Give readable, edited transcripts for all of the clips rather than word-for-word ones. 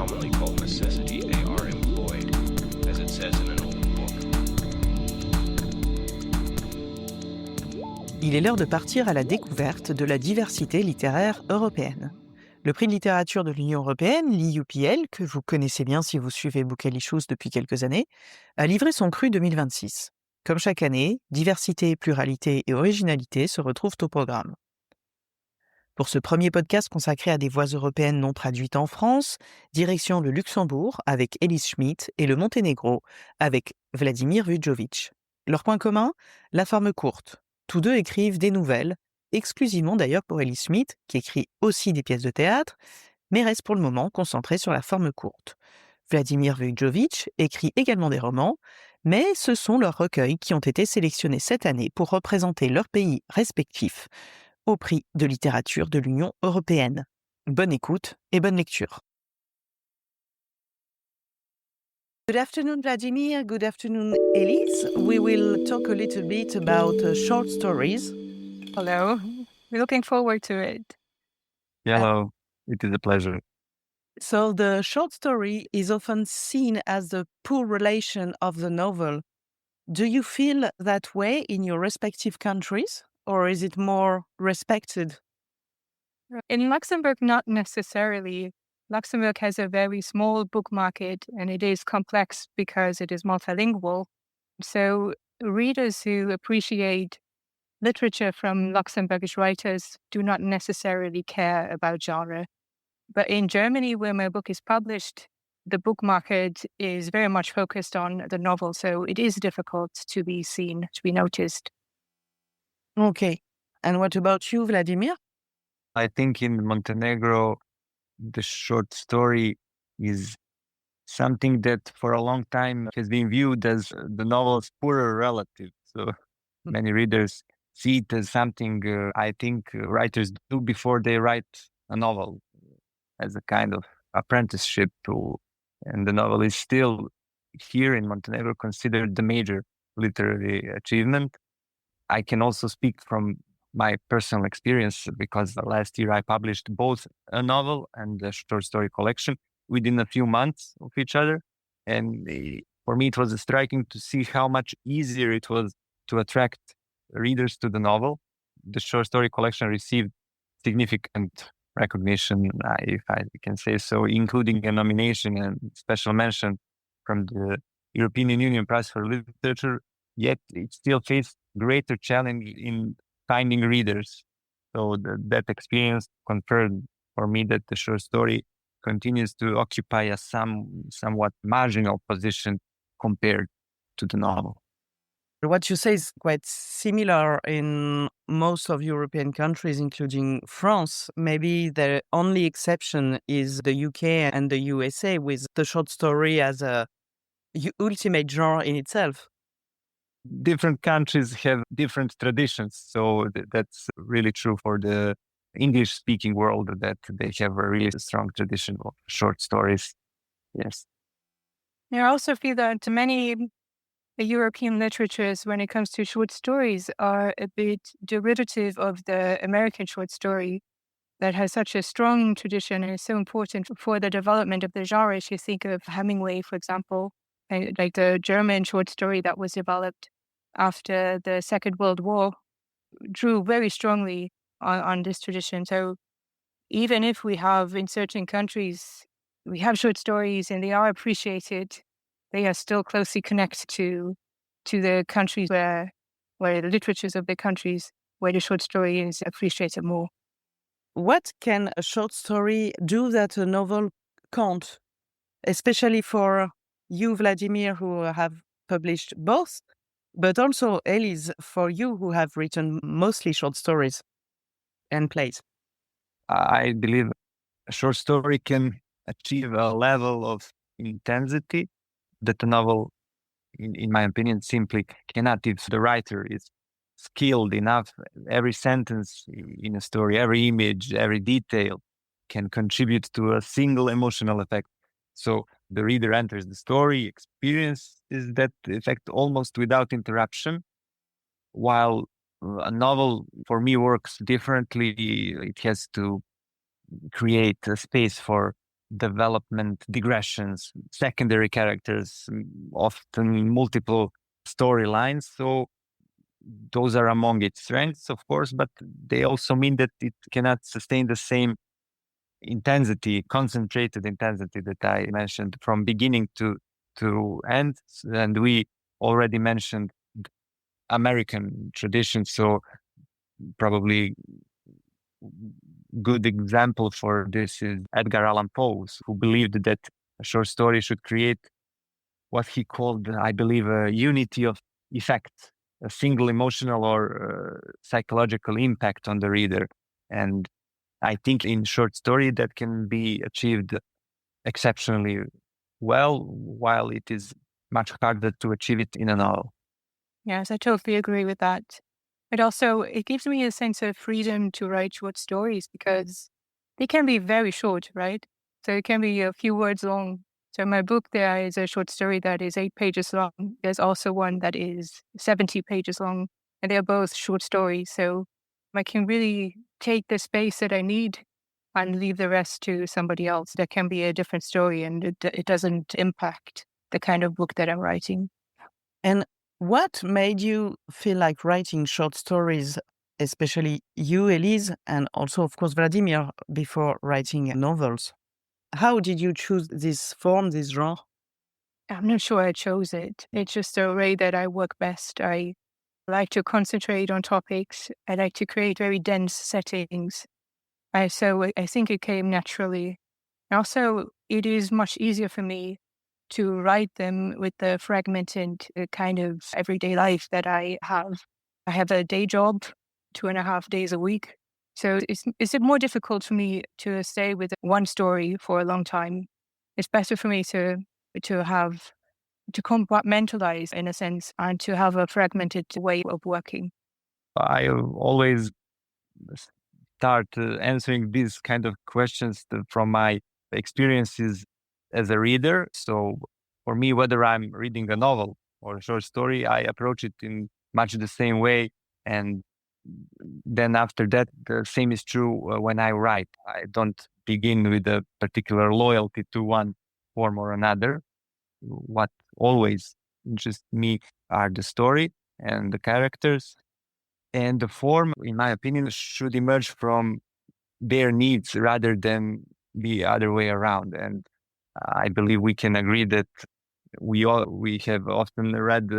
commonly called necessity, they are employed, as it says in an old book. Il est l'heure de partir à la découverte de la diversité littéraire européenne. Le prix de littérature de l'Union européenne, l'EUPL, que vous connaissez bien si vous suivez Book Issues depuis quelques années, a livré son cru 2026. Comme chaque année, diversité, pluralité et originalité se retrouvent au programme. Pour ce premier podcast consacré à des voix européennes non traduites en France, direction le Luxembourg avec Elise Schmitt et le Monténégro avec Vladimir Vuđović. Leur point commun, la forme courte. Tous deux écrivent des nouvelles, exclusivement d'ailleurs pour Elise Schmitt, qui écrit aussi des pièces de théâtre, mais reste pour le moment concentrée sur la forme courte. Vladimir Vuđović écrit également des romans, mais ce sont leurs recueils qui ont été sélectionnés cette année pour représenter leurs pays respectifs au prix de littérature de l'Union européenne. Bonne écoute et bonne lecture. Good afternoon, Vladimir. Good afternoon, Elise. We will talk a little bit about short stories. Hello. We're looking forward to it. Hello. It is a pleasure. So the short story is often seen as the poor relation of the novel. Do you feel that way in your respective countries, or is it more respected? In Luxembourg, not necessarily. Luxembourg has a very small book market, and it is complex because it is multilingual. So readers who appreciate literature from Luxembourgish writers do not necessarily care about genre. But in Germany, where my book is published, the book market is very much focused on the novel, so it is difficult to be seen, to be noticed. Okay. And what about you, Vladimir? I think in Montenegro, the short story is something that for a long time has been viewed as the novel's poorer relative. So many readers see it as something I think writers do before they write a novel, as a kind of apprenticeship tool. And the novel is still here in Montenegro considered the major literary achievement. I can also speak from my personal experience because last year I published both a novel and a short story collection within a few months of each other. And for me, it was striking to see how much easier it was to attract readers to the novel. The short story collection received significant recognition, if I can say so, including a nomination and special mention from the European Union Prize for Literature, yet it still faced greater challenge in finding readers. So that experience confirmed for me that the short story continues to occupy a somewhat marginal position compared to the novel. What you say is quite similar in most of European countries, including France. Maybe the only exception is the UK and the USA, with the short story as a ultimate genre in itself. Different countries have different traditions. So that's really true for the English-speaking world, that they have a really strong tradition of short stories. Yes. I also feel that many European literatures, when it comes to short stories, are a bit derivative of the American short story that has such a strong tradition and is so important for the development of the genre. If you think of Hemingway, for example, like the German short story that was developed after the Second World War, drew very strongly on this tradition. So even if we have in certain countries, we have short stories and they are appreciated, they are still closely connected to the countries where the literatures of the countries where the short story is appreciated more. What can a short story do that a novel can't? Especially for you, Vladimir, who have published both, but also Elise, for you who have written mostly short stories and plays. I believe a short story can achieve a level of intensity that a novel, in my opinion, simply cannot. If the writer is skilled enough, every sentence in a story, every image, every detail can contribute to a single emotional effect. So the reader enters the story, experiences that effect almost without interruption, while a novel, for me, works differently. It has to create a space for development, digressions, secondary characters, often multiple storylines. So those are among its strengths, of course, but they also mean that it cannot sustain the same intensity, concentrated intensity that I mentioned from beginning to end. And we already mentioned American tradition, so probably good example for this is Edgar Allan Poe, who believed that a short story should create what he called, I believe, a unity of effect, a single emotional or psychological impact on the reader. And I think in short story that can be achieved exceptionally well, while it is much harder to achieve it in a novel. Yes, I totally agree with that. It gives me a sense of freedom to write short stories because they can be very short, right? So it can be a few words long. So in my book, there is a short story that is 8 pages long. There's also one that is 70 pages long, and they're both short stories. So I can really take the space that I need and leave the rest to somebody else. That can be a different story, and it doesn't impact the kind of book that I'm writing. And what made you feel like writing short stories, especially you, Elise, and also, of course, Vladimir, before writing novels? How did you choose this form, this genre? I'm not sure I chose it. It's just the way that I work best. I like to concentrate on topics. I like to create very dense settings. So I think it came naturally. Also, it is much easier for me to write them with the fragmented kind of everyday life that I have. I have a day job, 2.5 days a week. So it's more difficult for me to stay with one story for a long time. It's better for me to compartmentalize in a sense and to have a fragmented way of working. I always start answering these kind of questions from my experiences as a reader. So for me, whether I'm reading a novel or a short story, I approach it in much the same way. And then after that, the same is true when I write. I don't begin with a particular loyalty to one form or another. What always interests me are the story and the characters. And the form, in my opinion, should emerge from their needs rather than the other way around. And I believe we can agree that we have often read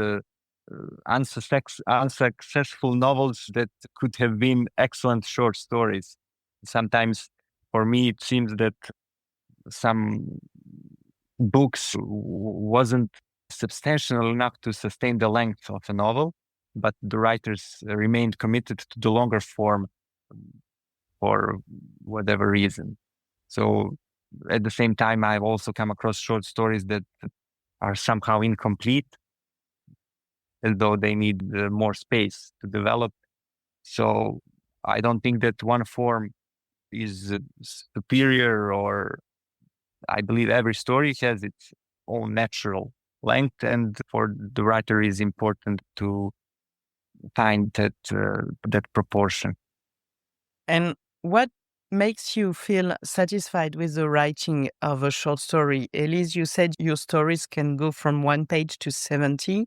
unsuccessful novels that could have been excellent short stories. Sometimes, for me, it seems that some books wasn't substantial enough to sustain the length of a novel, but the writers remained committed to the longer form for whatever reason. So at the same time, I've also come across short stories that are somehow incomplete, as though they need more space to develop. So I don't think that one form is superior, or I believe every story has its own natural length, and for the writer is important to find that proportion. And what makes you feel satisfied with the writing of a short story? Elise, you said your stories can go from 1 page to 70.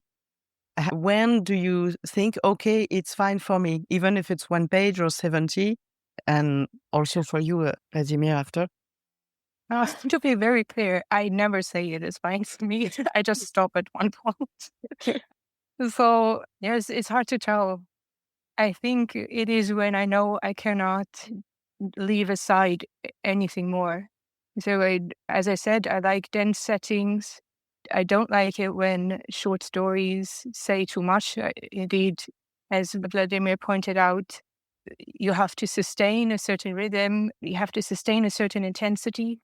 When do you think, okay, it's fine for me, even if it's 1 page or 70? And also for you, Vladimir, after? To be very clear, I never say it is fine for me. I just stop at one point. So yes, it's hard to tell. I think it is when I know I cannot leave aside anything more. So as I said, I like dense settings. I don't like it when short stories say too much. Indeed, as Vladimir pointed out, you have to sustain a certain rhythm. You have to sustain a certain intensity.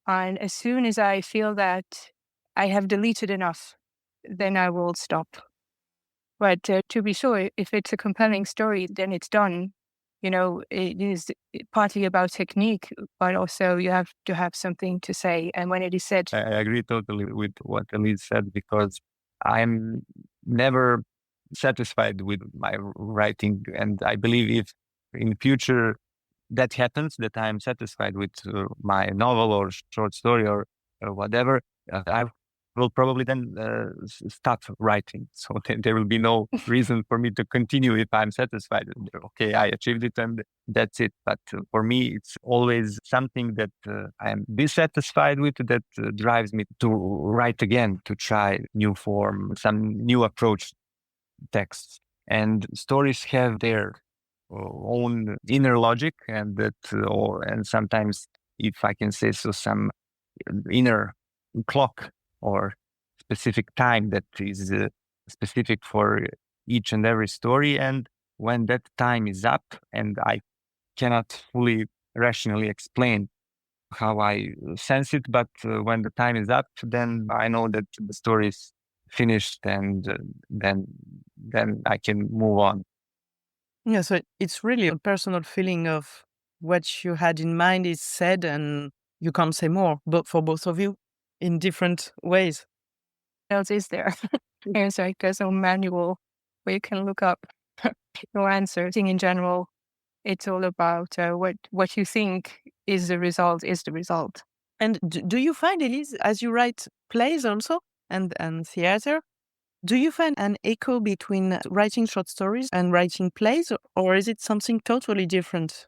And as soon as I feel that I have deleted enough, then I will stop. But to be sure, if it's a compelling story, then it's done. You know, it is partly about technique, but also you have to have something to say. And when it is said... I agree totally with what Elise said, because I'm never satisfied with my writing. And I believe if in future that happens, that I'm satisfied with my novel or short story or whatever, I will probably then stop writing. So there will be no reason for me to continue if I'm satisfied. Okay, I achieved it and that's it. But for me, it's always something that I am dissatisfied with that drives me to write again, to try new form, some new approach to texts. And stories have their own inner logic, and that, and sometimes, if I can say so, some inner clock or specific time that is specific for each and every story. And when that time is up, and I cannot fully rationally explain how I sense it, but when the time is up, then I know that the story is finished, and then I can move on. Yeah, so it's really a personal feeling of what you had in mind is said, and you can't say more, but for both of you in different ways. What else is there? There's no manual where you can look up your answer. I think in general, it's all about what you think is the result. And do you find, Elise, as you write plays also and theater, do you find an echo between writing short stories and writing plays, or is it something totally different?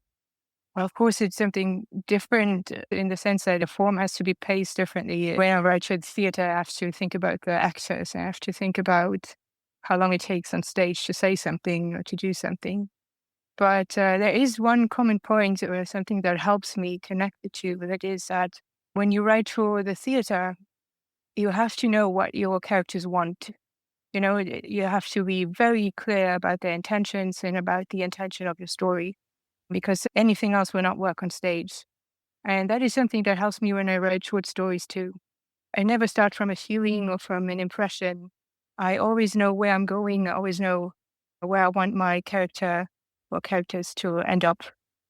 Well, of course, it's something different in the sense that the form has to be paced differently. When I write short theater, I have to think about the actors. I have to think about how long it takes on stage to say something or to do something. But there is one common point or something that helps me connect the two. That is that when you write for the theater, you have to know what your characters want. You have to be very clear about their intentions and about the intention of your story, because anything else will not work on stage. And that is something that helps me when I write short stories too. I never start from a feeling or from an impression. I always know where I'm going. I always know where I want my character or characters to end up.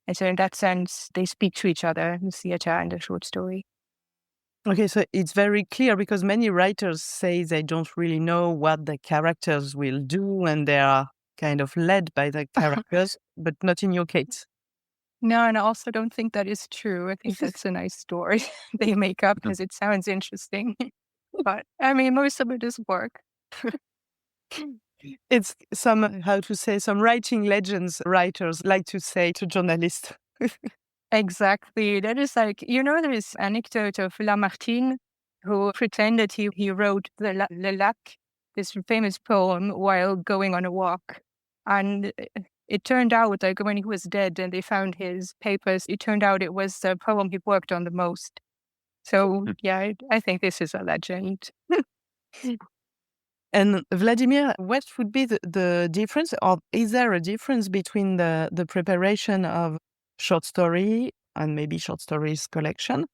And so in that sense, they speak to each other, the theater and the short story. Okay, so it's very clear, because many writers say they don't really know what the characters will do, and they are kind of led by the characters, but not in your case. No, and I also don't think that is true. I think that's a nice story they make up because it sounds interesting. But I mean, most of it is work. It's some writing legends writers like to say to journalists. Exactly. That is like, there is anecdote of Lamartine, who pretended he wrote Le Lac, this famous poem, while going on a walk. And it turned out, like, when he was dead and they found his papers, it turned out it was the poem he worked on the most. So, yeah, I think this is a legend. And Vladimir, what would be the difference, or is there a difference between the preparation of short story and maybe short stories collection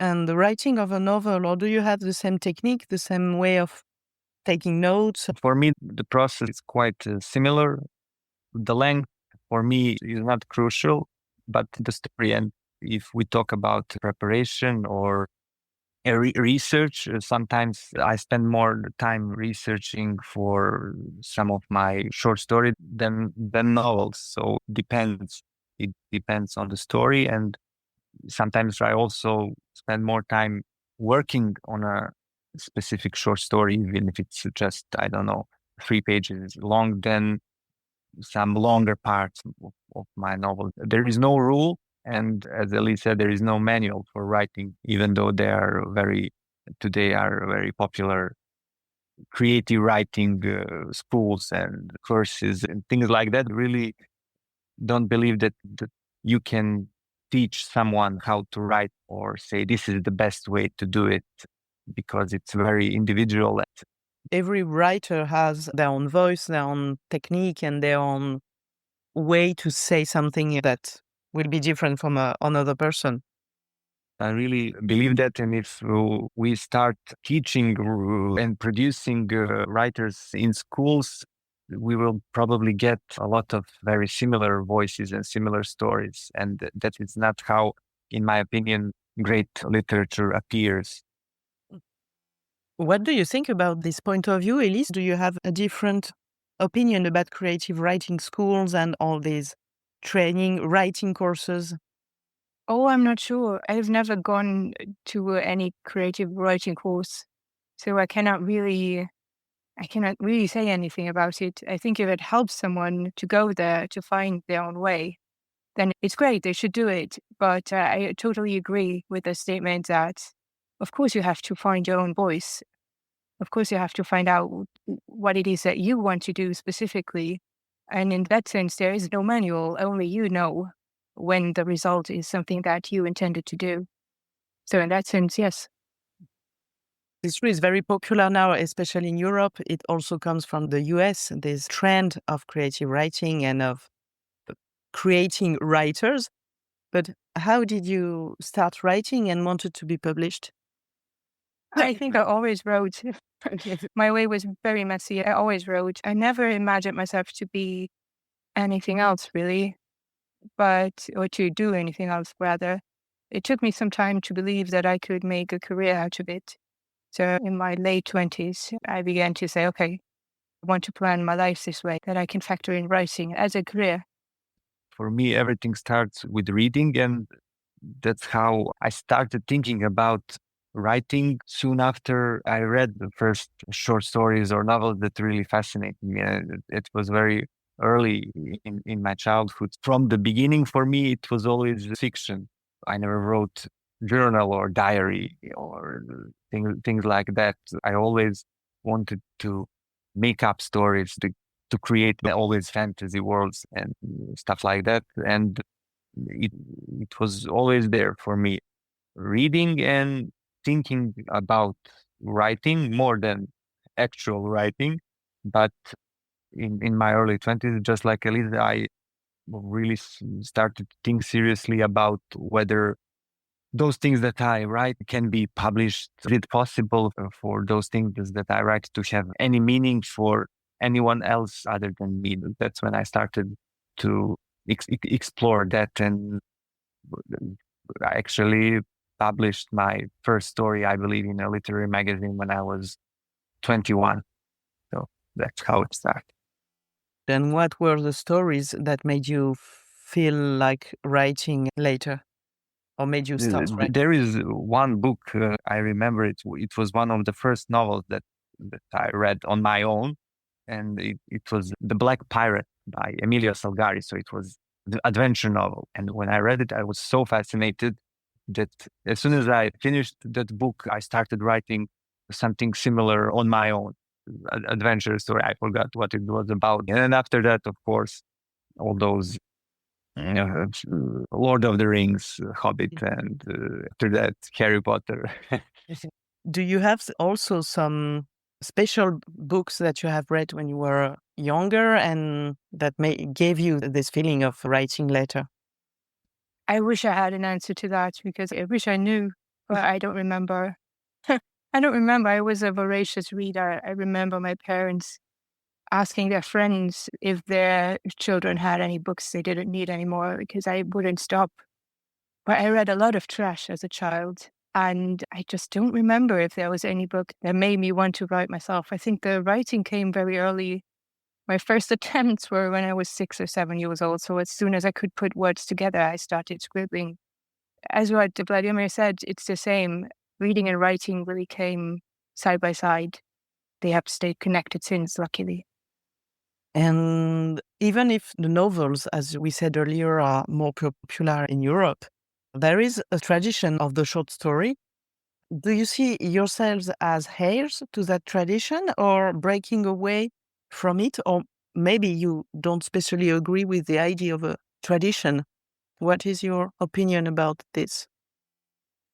and the writing of a novel, or do you have the same technique, the same way of taking notes? For me, the process is quite similar. The length for me is not crucial, but the story. And if we talk about preparation or research, sometimes I spend more time researching for some of my short stories than novels. So it depends on the story. And sometimes I also spend more time working on a specific short story, even if it's just, 3 pages long, than some longer parts of my novel. There is no rule. And as Elise said, there is no manual for writing, even though today are very popular creative writing schools and courses and things like that. Really don't believe that you can teach someone how to write or say this is the best way to do it, because it's very individual. Every writer has their own voice, their own technique, and their own way to say something that will be different from another person. I really believe that. And if we start teaching and producing writers in schools, we will probably get a lot of very similar voices and similar stories. And that is not how, in my opinion, great literature appears. What do you think about this point of view, Elise? Do you have a different opinion about creative writing schools and all these training, writing courses? Oh, I'm not sure. I've never gone to any creative writing course, so I cannot really say anything about it. I think if it helps someone to go there to find their own way, then it's great. They should do it. But I totally agree with the statement that, of course, you have to find your own voice. Of course, you have to find out what it is that you want to do specifically. And in that sense, there is no manual. Only you know when the result is something that you intended to do. So in that sense, yes. History is very popular now, especially in Europe. It also comes from the US, this trend of creative writing and of creating writers. But how did you start writing and wanted to be published? I think I always wrote. My way was very messy. I always wrote. I never imagined myself to be anything else, really, or to do anything else, rather. It took me some time to believe that I could make a career out of it. So in my late 20s, I began to say, okay, I want to plan my life this way, that I can factor in writing as a career. For me, everything starts with reading, and that's how I started thinking about writing soon after I read the first short stories or novels that really fascinated me. It was very early in my childhood. From the beginning, for me, it was always fiction. I never wrote journal or diary or things like that. I always wanted to make up stories, to create always fantasy worlds and stuff like that. And it was always there for me. Reading and thinking about writing more than actual writing. But in my early 20s, just like Elise, I really started to think seriously about whether those things that I write can be published. Is it possible for those things that I write to have any meaning for anyone else other than me? That's when I started to explore that, and I actually published my first story, I believe, in a literary magazine when I was 21. So that's how it started. Then what were the stories that made you feel like writing later? Or made you start writing? There is one book, I remember it was one of the first novels that I read on my own. And it was The Black Pirate by Emilio Salgari. So it was the adventure novel. And when I read it, I was so fascinated that as soon as I finished that book, I started writing something similar on my own. Adventure story. I forgot what it was about. And then after that, of course, all those Lord of the Rings, Hobbit, and after that, Harry Potter. Do you have also some special books that you have read when you were younger and that gave you this feeling of writing later? I wish I had an answer to that because I wish I knew, but I don't remember. I don't remember. I was a voracious reader. I remember my parents asking their friends if their children had any books they didn't need anymore because I wouldn't stop. But I read a lot of trash as a child, and I just don't remember if there was any book that made me want to write myself. I think the writing came very early. My first attempts were when I was 6 or 7 years old. So as soon as I could put words together, I started scribbling. As what Vladimir said, it's the same. Reading and writing really came side by side. They have stayed connected since, luckily. And even if the novels, as we said earlier, are more popular in Europe, there is a tradition of the short story. Do you see yourselves as heirs to that tradition or breaking away from it? Or maybe you don't especially agree with the idea of a tradition. What is your opinion about this?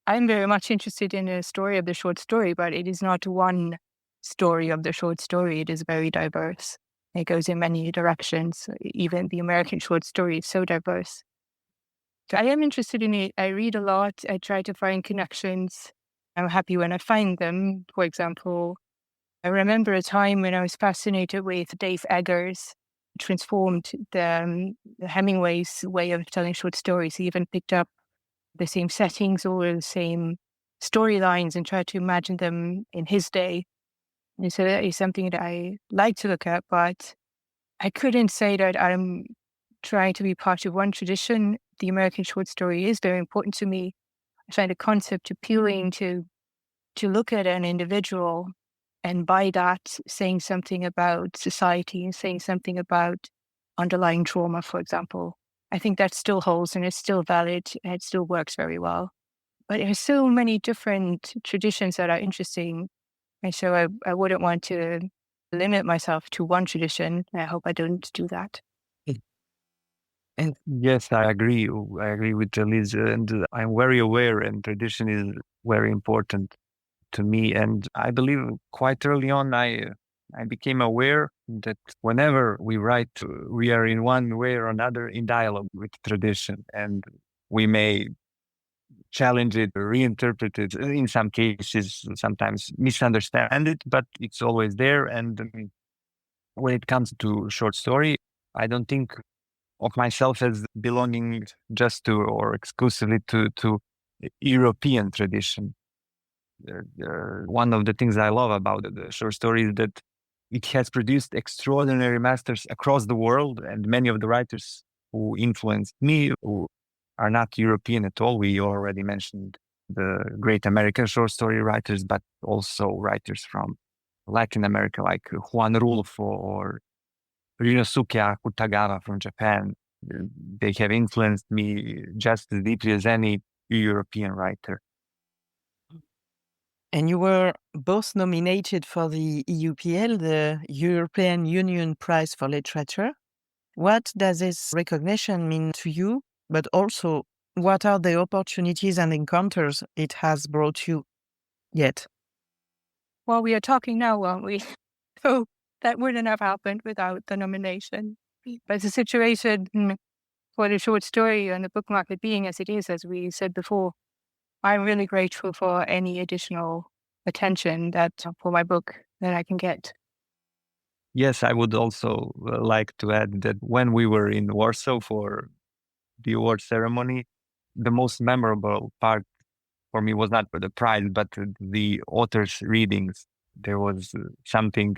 I'm very much interested in the story of the short story, but it is not one story of the short story. It is very diverse. It goes in many directions. Even the American short story is so diverse. So I am interested in it. I read a lot. I try to find connections. I'm happy when I find them. For example, I remember a time when I was fascinated with Dave Eggers, transformed the Hemingway's way of telling short stories. He even picked up the same settings or the same storylines and tried to imagine them in his day. And so that is something that I like to look at, but I couldn't say that I'm trying to be part of one tradition. The American short story is very important to me. I find the concept appealing to look at an individual and by that saying something about society and saying something about underlying trauma, for example. I think that still holds and it's still valid and it still works very well. But there's so many different traditions that are interesting. And so I wouldn't want to limit myself to one tradition. I hope I don't do that. And yes, I agree. I agree with Elise, and I'm very aware, and tradition is very important to me. And I believe quite early on, I became aware that whenever we write, we are in one way or another in dialogue with tradition, and we may challenge it, reinterpret it, in some cases, sometimes misunderstand it, but it's always there. And when it comes to short story, I don't think of myself as belonging just to or exclusively to European tradition. One of the things I love about the short story is that it has produced extraordinary masters across the world, and many of the writers who influenced me who are not European at all. We already mentioned the great American short story writers, but also writers from Latin America like Juan Rulfo or Ryunosuke Akutagawa from Japan. They have influenced me just as deeply as any European writer. And you were both nominated for the EUPL, the European Union Prize for Literature. What does this recognition mean to you? But also, what are the opportunities and encounters it has brought you yet? Well, we are talking now, won't we? So that wouldn't have happened without the nomination. But the situation for the short story and the book market being as it is, as we said before, I'm really grateful for any additional attention that for my book that I can get. Yes, I would also like to add that when we were in Warsaw for the award ceremony, the most memorable part for me was not the prize, but the authors' readings. There was something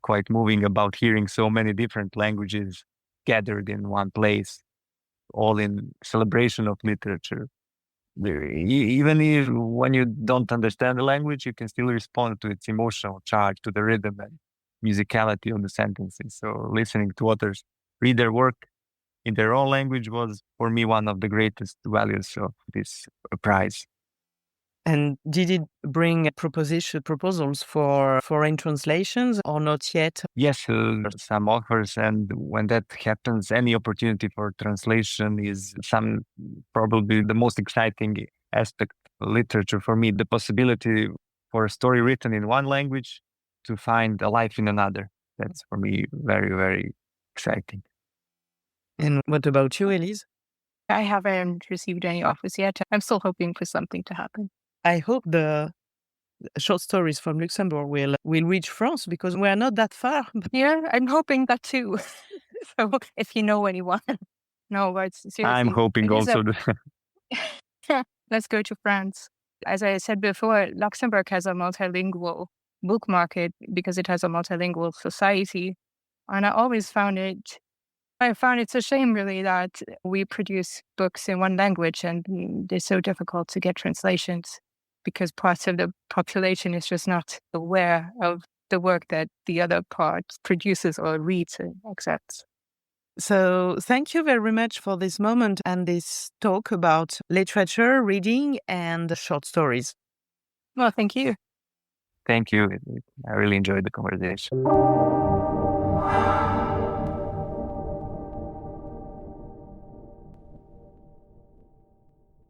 quite moving about hearing so many different languages gathered in one place, all in celebration of literature. Even if when you don't understand the language, you can still respond to its emotional charge, to the rhythm and musicality of the sentences. So listening to authors read their work in their own language was, for me, one of the greatest values of this prize. And did it bring proposals for foreign translations or not yet? Yes, some offers, and when that happens, any opportunity for translation is probably the most exciting aspect of literature for me. The possibility for a story written in one language to find a life in another. That's for me very, very exciting. And what about you, Elise? I haven't received any offers yet. I'm still hoping for something to happen. I hope the short stories from Luxembourg will reach France because we're not that far. Yeah, I'm hoping that too. So if you know anyone. No, but seriously. I'm hoping also. Let's go to France. As I said before, Luxembourg has a multilingual book market because it has a multilingual society. And I found it's a shame really that we produce books in one language and it's so difficult to get translations because parts of the population is just not aware of the work that the other part produces or reads and accepts. So thank you very much for this moment and this talk about literature, reading, and short stories. Well, thank you. Thank you. I really enjoyed the conversation.